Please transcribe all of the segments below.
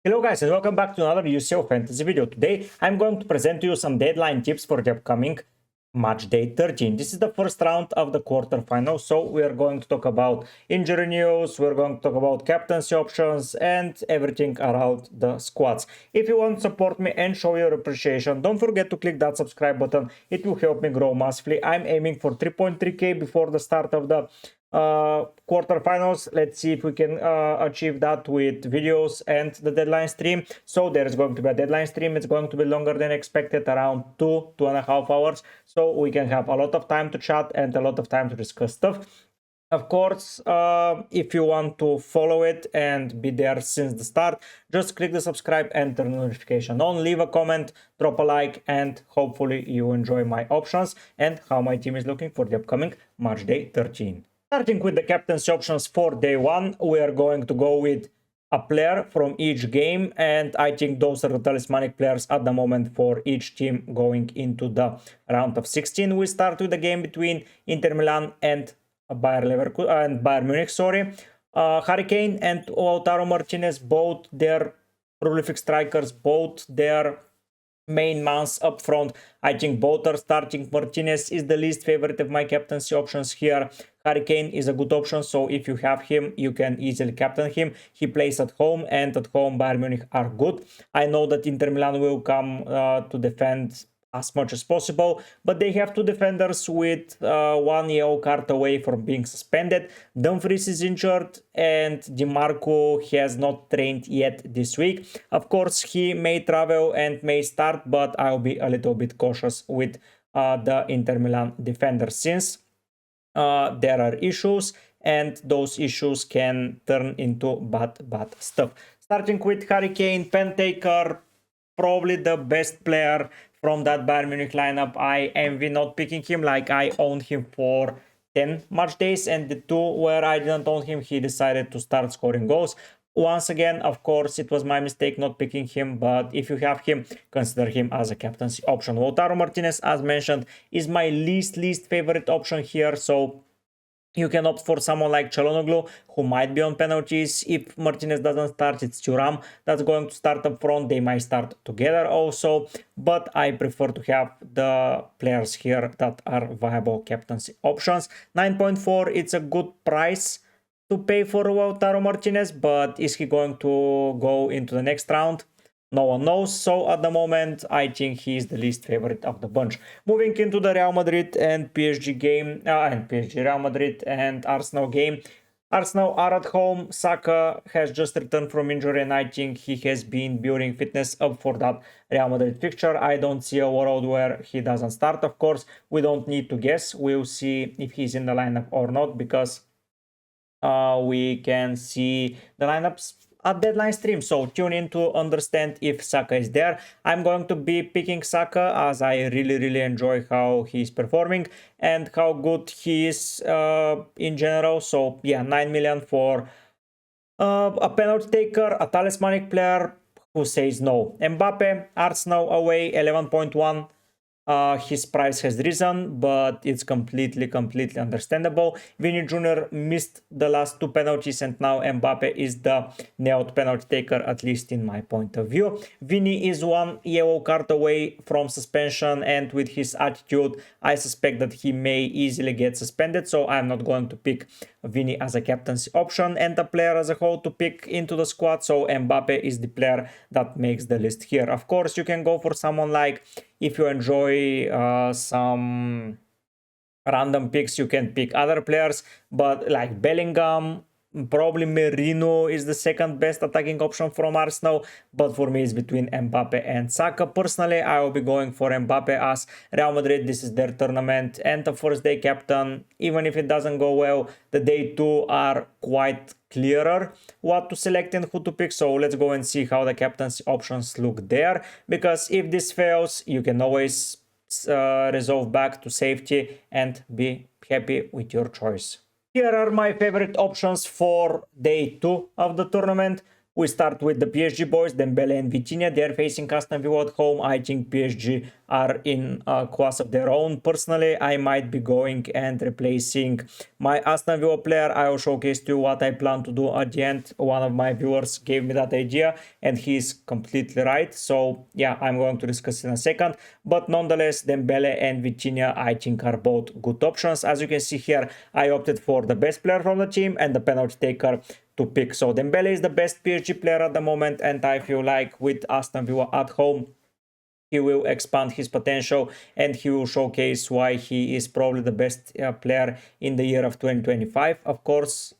Hello guys and welcome back to another UCL Fantasy video. Today I'm going to present to you some deadline tips for the upcoming Matchday 13. This is the first round of the quarterfinal, so we are going to talk about injury news, we're going to talk about captaincy options and everything around the squads. If you want to support me and show your appreciation, don't forget to click that subscribe button. It will help me grow massively. I'm aiming for 3.3k before the start of the quarterfinals. Let's see if we can achieve that with videos and the deadline stream. So there's going to be a deadline stream. It's going to be longer than expected, around 2.5 hours, so we can have a lot of time to chat and a lot of time to discuss stuff. Of course, if you want to follow it and be there since the start, just click the subscribe and turn notification on, leave a comment, drop a like, and hopefully you enjoy my options and how my team is looking for the upcoming Matchday 13. Starting with the captaincy options for day one, we are going to go with a player from each game, and I think those are the talismanic players at the moment for each team going into the round of 16. We start with the game between Inter Milan and Bayern Munich. Harry Kane and Lautaro Martinez, both their prolific strikers, both their main mans up front. I think both are starting. Martinez is the least favorite of my captaincy options here. Harry Kane is a good option, so if you have him, you can easily captain him. He plays at home, and at home Bayern Munich are good. I know that Inter Milan will come to defend as much as possible, but they have two defenders with one yellow card away from being suspended. Dumfries is injured and DiMarco has not trained yet this week. Of course, he may travel and may start, but I'll be a little bit cautious with the Inter Milan defenders, since there are issues and those issues can turn into bad stuff. Starting with Harry Kane, pen taker, probably the best player from that Bayern Munich lineup. I envy not picking him. Like, I owned him for 10 match days, and the two where I didn't own him, he decided to start scoring goals. Once again, of course, it was my mistake not picking him, but if you have him, consider him as a captaincy option. Lautaro Martinez, as mentioned, is my least favorite option here, so you can opt for someone like Çalhanoğlu, who might be on penalties. If Martinez doesn't start, it's Thuram that's going to start up front. They might start together also, but I prefer to have the players here that are viable captaincy options. 9.4, it's a good price to pay for Lautaro Martinez, but is he going to go into the next round? No one knows. So at the moment, I think he is the least favorite of the bunch. Moving into the Real Madrid and PSG game, Real Madrid and Arsenal game. Arsenal are at home. Saka has just returned from injury, and I think he has been building fitness up for that Real Madrid fixture. I don't see a world where he doesn't start. Of course, we don't need to guess. We'll see if he's in the lineup or not, because we can see the lineups at deadline stream, so tune in to understand if Saka is there. I'm going to be picking Saka, as I really enjoy how he's performing and how good he is in general. So yeah, 9 million for a penalty taker, a talismanic player. Who says no? Mbappe, Arsenal away, 11.1. His price has risen, but it's completely understandable. Vini Jr. missed the last two penalties, and now Mbappe is the nailed penalty taker, at least in my point of view. Vini is one yellow card away from suspension, and with his attitude, I suspect that he may easily get suspended, so I'm not going to pick Vini as a captaincy option and the player as a whole to pick into the squad. So Mbappe is the player that makes the list here. Of course, you can go for someone like, if you enjoy some random picks, you can pick other players, but like Bellingham, probably Merino is the second best attacking option from Arsenal, but for me it's between Mbappe and Saka. Personally, I will be going for Mbappe, as Real Madrid, this is their tournament, and the first day captain, even if it doesn't go well, the day two are quite clearer what to select and who to pick. So let's go and see how the captaincy options look there, because if this fails, you can always resolve back to safety and be happy with your choice. Here are my favorite options for day two of the tournament. We start with the PSG boys, Dembele and Vitinha. They're facing Aston Villa at home. I think PSG are in a class of their own. Personally, I might be going and replacing my Aston Villa player. I will showcase to you what I plan to do at the end. One of my viewers gave me that idea and he's completely right. So yeah, I'm going to discuss in a second. But nonetheless, Dembele and Vitinha I think are both good options. As you can see here, I opted for the best player from the team and the penalty taker to pick. So Dembele is the best PSG player at the moment, and I feel like with Aston Villa at home, he will expand his potential and he will showcase why he is probably the best player in the year of 2025. Of course,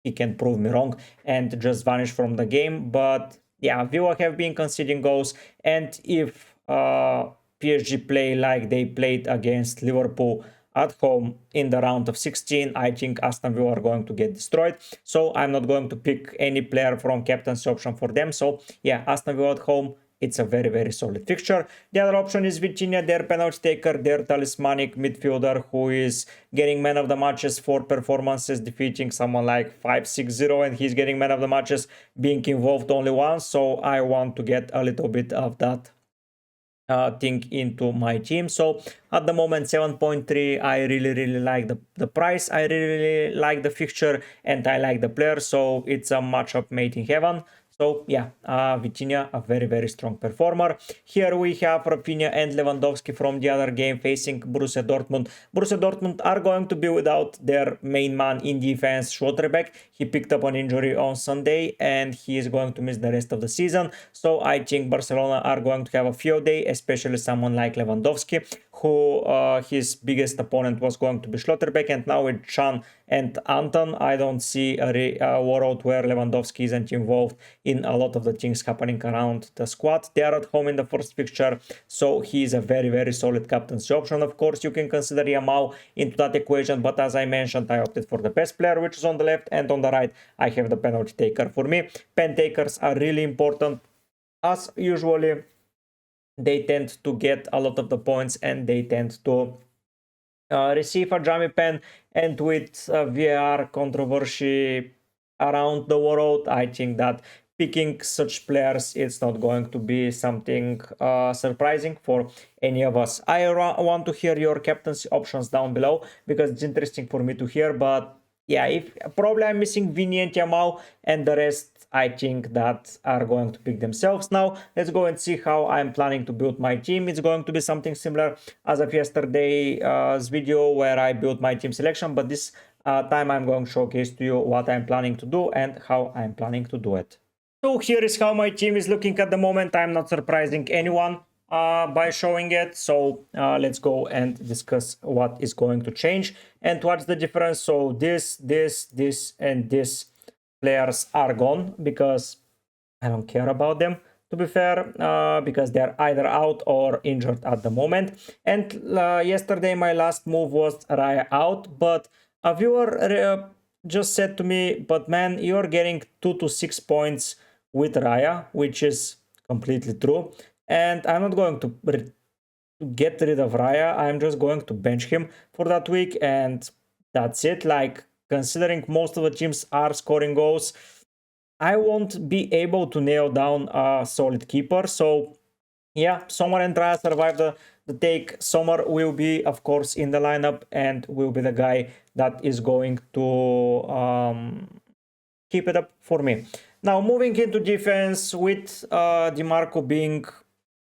he can prove me wrong and just vanish from the game. But yeah, Villa have been conceding goals, and if PSG play like they played against Liverpool at home in the round of 16, I think Aston Villa are going to get destroyed. So I'm not going to pick any player from captaincy option for them. So yeah, Aston Villa at home, it's a very, very solid fixture. The other option is Vitinha, their penalty taker, their talismanic midfielder who is getting man of the matches for performances, defeating someone like 5-6-0, and he's getting man of the matches being involved only once. So I want to get a little bit of that thing into my team. So at the moment 7.3, I really like the price, I really like the fixture, and I like the player, so it's a matchup made in heaven. So yeah, Vitinha, a very strong performer. Here we have Rafinha and Lewandowski from the other game facing Borussia Dortmund. Borussia Dortmund are going to be without their main man in defense, Schlotterbeck. He picked up an injury on Sunday and he is going to miss the rest of the season. So I think Barcelona are going to have a field day, especially someone like Lewandowski, who his biggest opponent was going to be Schlotterbeck, and now with Can and Anton, I don't see a world where Lewandowski isn't involved in a lot of the things happening around the squad. They are at home in the first fixture, so he is a very solid captaincy option. Of course, you can consider Yamal into that equation, but as I mentioned, I opted for the best player, which is on the left, and on the right, I have the penalty taker. For me, pen takers are really important, as usually they tend to get a lot of the points and they tend to receive a jammy pen. And with VAR controversy around the world, I think that picking such players is not going to be something surprising for any of us. I want to hear your captaincy options down below because it's interesting for me to hear. But yeah, if probably I'm missing Vini and Yamal, and the rest I think that are going to pick themselves. Now let's go and see how I'm planning to build my team. It's going to be something similar as of yesterday's video where I built my team selection, but this time I'm going to showcase to you what I'm planning to do and how I'm planning to do it. So here is how my team is looking at the moment. I'm not surprising anyone by showing it. So let's go and discuss what is going to change and what's the difference. So this, and this players are gone because I don't care about them, to be fair, because they're either out or injured at the moment. And yesterday my last move was Raya out, but a viewer just said to me, but man, you're getting 2 to 6 points with Raya, which is completely true. And I'm not going to get rid of Raya. I'm just going to bench him for that week, and that's it. Like, considering most of the teams are scoring goals, I won't be able to nail down a solid keeper. So yeah, Sommer and Raya survive the take. Sommer will be, of course, in the lineup and will be the guy that is going to keep it up for me. Now, moving into defense, with Di Marco being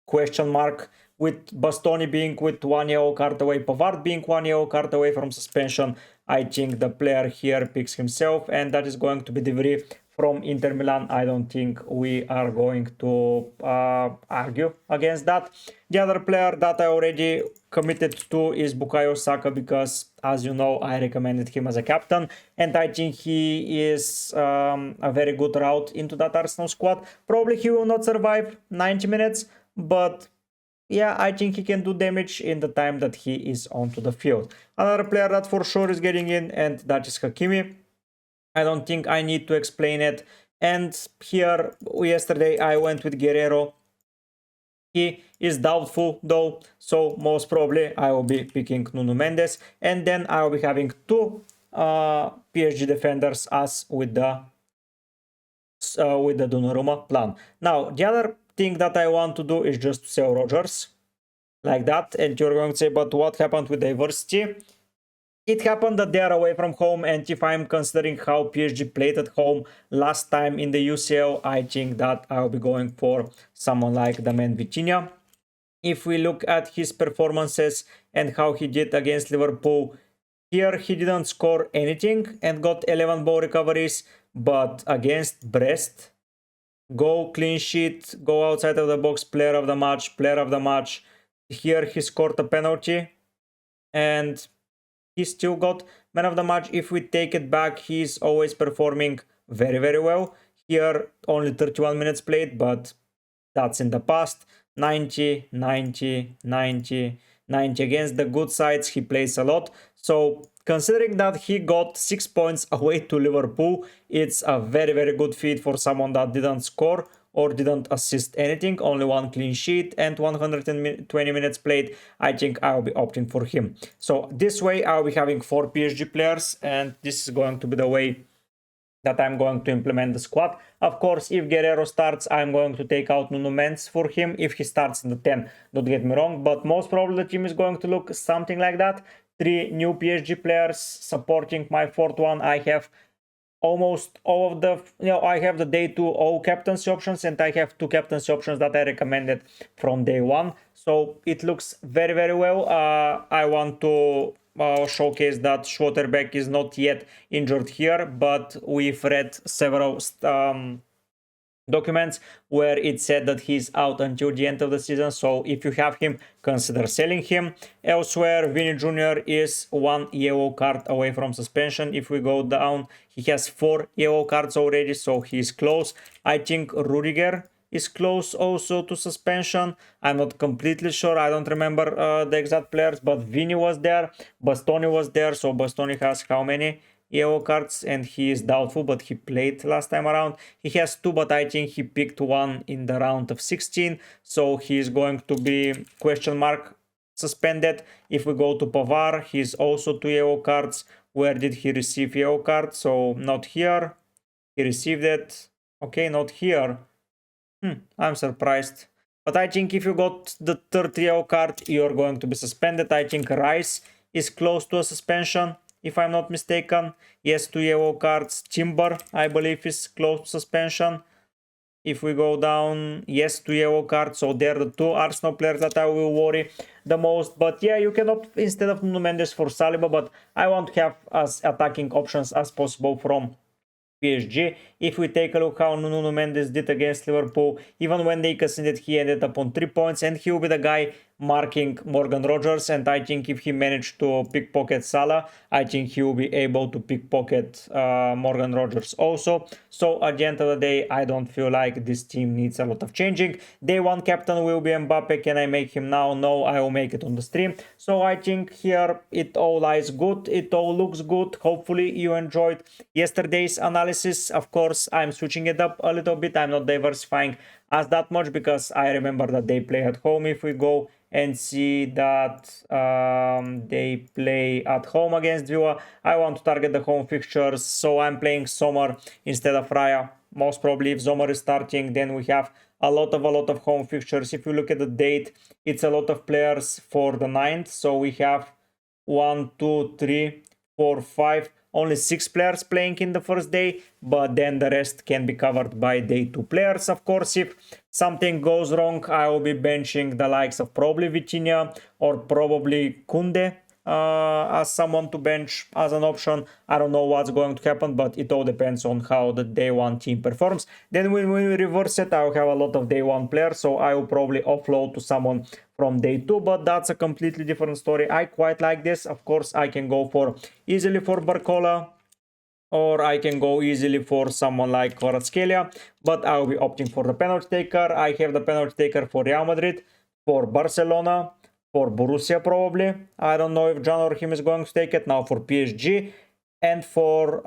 question mark, with Bastoni being with 1 yellow card away, Pavard being 1 yellow card away from suspension, I think the player here picks himself, and that is going to be De Vrij from Inter Milan. I don't think we are going to argue against that. The other player that I already committed to is Bukayo Saka, because as you know, I recommended him as a captain, and I think he is a very good route into that Arsenal squad. Probably he will not survive 90 minutes, but yeah, I think he can do damage in the time that he is onto the field. Another player that for sure is getting in, and that is Hakimi. I don't think I need to explain it. And here, yesterday, I went with Guerrero. He is doubtful though, so most probably I will be picking Nuno Mendes. And then I will be having two PSG defenders, as with the goes with the Donnarumma plan. Now, the other thing that I want to do is just to sell Rodgers like that. And you're going to say, but what happened with diversity? It happened that they are away from home, and if I'm considering how PSG played at home last time in the UCL, I think that I'll be going for someone like the man Vitinha. If we look at his performances and how he did against Liverpool, here he didn't score anything and got 11 ball recoveries, but against Brest, go clean sheet, go outside of the box, player of the match, player of the match. Here he scored a penalty and he still got man of the match. If we take it back, he's always performing very, very well. Here, only 31 minutes played, but that's in the past. 90, 90, 90, 90. Against the good sides, he plays a lot. So, considering that he got 6 points away to Liverpool, it's a very, very good feat for someone that didn't score or didn't assist anything, only one clean sheet and 120 minutes played. I think I'll be opting for him. So this way I'll be having 4 PSG players, and this is going to be the way that I'm going to implement the squad. Of course, if Guerrero starts, I'm going to take out Nuno Mendes for him. If he starts in the 10, don't get me wrong, but most probably the team is going to look something like that. 3 new PSG players supporting my 4th one. I have almost all of the, I have the day 2 all captaincy options, and I have 2 captaincy options that I recommended from day 1. So it looks very, very well. I want to showcase that Schlotterbeck is not yet injured here, but we've read several documents where it said that he's out until the end of the season. So if you have him, consider selling him. Elsewhere, Vini Jr. is 1 yellow card away from suspension. If we go down, he has 4 yellow cards already, so he's close. I think Rudiger is close also to suspension. I'm not completely sure. I don't remember the exact players, but Vini was there, Bastoni was there. So Bastoni has how many yellow cards, and he is doubtful, but he played last time around. He has 2, but I think he picked 1 in the round of 16, so he's going to be question mark suspended. If we go to Pavar, he's also 2 yellow cards. Where did he receive yellow card? So not here. He received it. Okay, not here. I'm surprised. But I think if you got the 3rd yellow card, you're going to be suspended. I think Rice is close to a suspension, if I'm not mistaken. Yes, 2 yellow cards. Timber, I believe, is close to suspension. If we go down, yes, 2 yellow cards. So they're the 2 Arsenal players that I will worry the most. But yeah, you can opt instead of Nuno Mendes for Saliba, but I want to have as attacking options as possible from PSG. If we take a look how Nuno Mendes did against Liverpool, even when they conceded, he ended up on 3 points, and he will be the guy marking Morgan Rogers. And I think if he managed to pickpocket Salah, I think he will be able to pickpocket Morgan Rogers also. So at the end of the day, I don't feel like this team needs a lot of changing. Day 1 captain will be Mbappe. Can I make him now? No, I will make it on the stream. So I think here it all lies good. It all looks good. Hopefully you enjoyed yesterday's analysis. Of course, I'm switching it up a little bit. I'm not diversifying as that much because I remember that they play at home. If we go and see that they play at home against Villa, I want to target the home fixtures, so I'm playing Sommer instead of Raya. Most probably if Sommer is starting, then we have a lot of home fixtures. If you look at the date, it's a lot of players for the 9th, so we have 1, 2, 3, 4, 5, only 6 players playing in the first day, but then the rest can be covered by day 2 players. Of course, if something goes wrong, I will be benching the likes of probably Vitinha or probably Kunde as someone to bench as an option. I don't know what's going to happen, but it all depends on how the day 1 team performs. Then when we reverse it, I'll have a lot of day 1 players, so I will probably offload to someone from day 2, but that's a completely different story. I quite like this. Of course, I can go for easily for Barcola, or I can go easily for someone like Kvaratskhelia, but I'll be opting for the penalty taker. I have the penalty taker for Real Madrid, for Barcelona, for Borussia probably. I don't know if John or him is going to take it now, for PSG, and for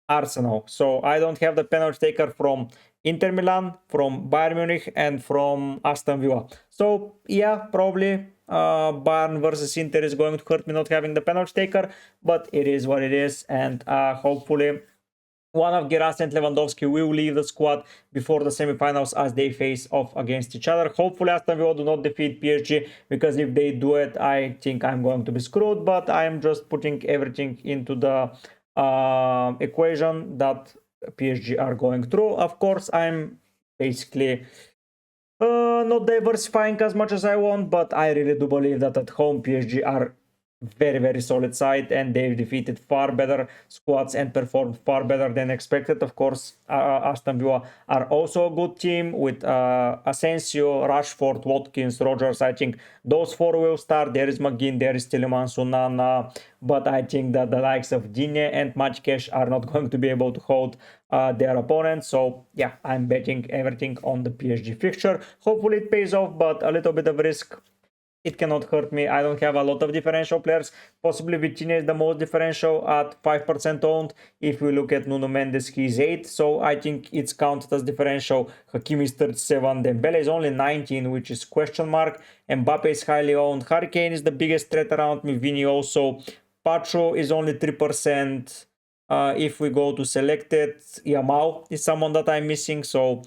Arsenal. So I don't have the penalty taker from Inter Milan, from Bayern Munich, and from Aston Villa. So yeah, probably Bayern versus Inter is going to hurt me not having the penalty taker, but it is what it is, and hopefully one of Giras and Lewandowski will leave the squad before the semifinals as they face off against each other. Hopefully Aston Villa do not defeat PSG, because if they do it, I think I'm going to be screwed. But I'm just putting everything into the equation that PSG are going through. Of course, I'm basically not diversifying as much as I want, but I really do believe that at home PSG are very solid side, and they've defeated far better squads and performed far better than expected. Of course, Aston Villa are also a good team with Asensio, Rashford, Watkins, Rodgers. I think those four will start. There is McGinn, there is Tielemans, Onana, but I think that the likes of Digne and Maçkeş are not going to be able to hold their opponents. So yeah, I'm betting everything on the PSG fixture. Hopefully it pays off, but a little bit of risk, it cannot hurt me. I don't have a lot of differential players. Possibly Vitinha is the most differential at 5% owned. If we look at Nuno Mendes, he's 8, so I think it's counted as differential. Hakimi is 37, Dembele is only 19, which is question mark. Mbappe is highly owned. Harry Kane is the biggest threat around me. Vini also. Pacho is only 3%. If we go to selected, Yamal is someone that I'm missing, so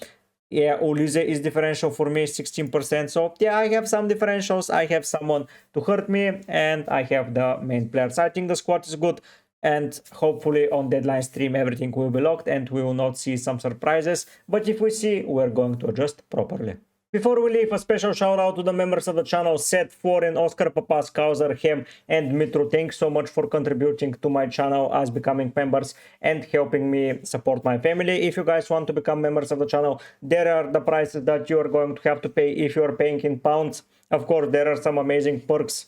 yeah, Ulise is differential for me, 16%. So yeah, I have some differentials. I have someone to hurt me, and I have the main players. I think the squad is good, and hopefully on deadline stream everything will be locked and we will not see some surprises. But if we see, we're going to adjust properly. Before we leave, a special shout out to the members of the channel, Seth, Foreign, Oscar, Papas, Kauser, Hem, and Mitro. Thanks so much for contributing to my channel as becoming members and helping me support my family. If you guys want to become members of the channel, there are the prices that you are going to have to pay if you are paying in pounds. Of course, there are some amazing perks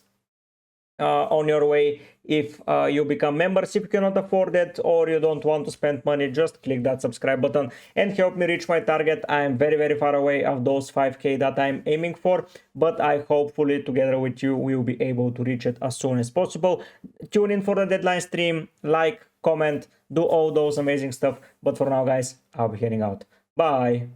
on your way if you become members. If you cannot afford it or you don't want to spend money, just click that subscribe button and help me reach my target. I am very far away of those 5k that I'm aiming for, but I hopefully together with you will be able to reach it as soon as possible. Tune in for the deadline stream, like, comment, do all those amazing stuff. But for now guys, I'll be heading out. Bye.